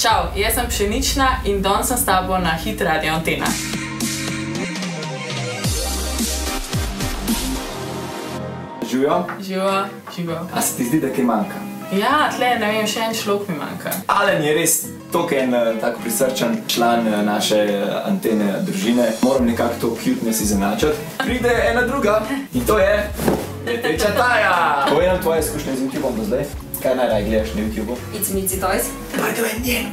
Čau, jaz sem Pšenična in danes sem s tabo na Hit Radio Antena. Živijo? Živijo, živijo. A se ti zdi, da kaj manjka? Ja, tle, ne vem, še en človek mi manjka. Alen je res toliko en tako prisrčen član naše Antene družine. Moram nekako to cuteness izenačiti. Pride ena druga in to je Leteča Taja! Povej nam tvoje izkušnje z YouTubeom do zdaj. Kaj najraje gledaš na YouTubeu? Itsy Toys. Pa to je njen!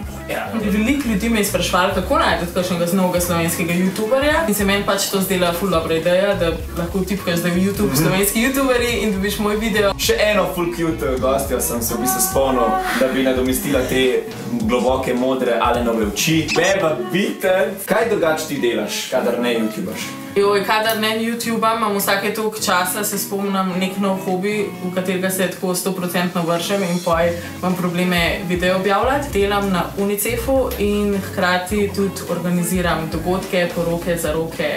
Veliko ljudi me je sprašvalo, kako najdete kakšnega novega slovenskega youtuberja. In se meni pač to zdela ful dobra ideja, da lahko tipkaš zdaj v YouTube slovenski youtuberji in dobiš moj video. Še eno full cute gostjo sem se v bistvu spomnil, da bi nadomestila te globoke modre Alenove oči. Beba Viter! Kaj drugače ti delaš, kadar ne YouTubaš? Joj, kadar ne YouTubam, imam vsake toliko časa, se spomnim nek nov hobi, v katerega se tako 100% vršem in poj imam probleme video objavljati. Delam na UNICEF-u in hkrati tudi organiziram dogodke, poroke, zaroke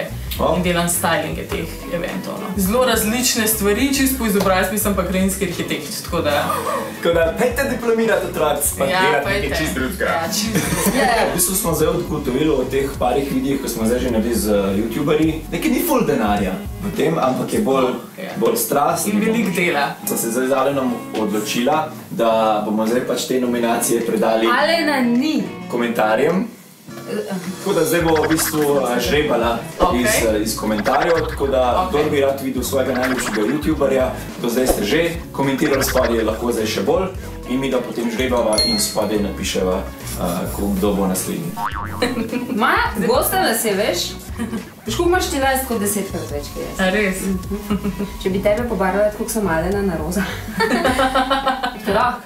in delam stylinge teh eventov. Zelo različne stvari, čisto po izobrazbi sem pa krajinski arhitekt, tako da... Tako da, pejte diplomirati otroci, pa delati nekaj čist drugega. Ja, čist drugega. V bistvu smo zdaj odgotovili o teh parih vidih, ko smo zdaj že naredili z YouTuberji. Nekaj ni ful denarja v tem, ampak je bolj strast. In veliko dela. Sem se zdaj z Alenom odločila, da bomo zdaj pač te nominacije predali Alena ni. komentarjem. Tako da zdaj bo v bistvu žrebala iz komentarjev, tako da kdor bi rad videl svojega najljubšega YouTuberja, do zdaj ste že komentirali spodaj, lahko zdaj še bolj in mi da potem žrebava in spodaj napiševa, kdo bo naslednji. Maja, gosta nas je, veš? Veš, koliko imaš 14 kot 10-krat več, kaj jaz? A res? Če bi tebe pobarvala, koliko sem Alena na roza. Lahko.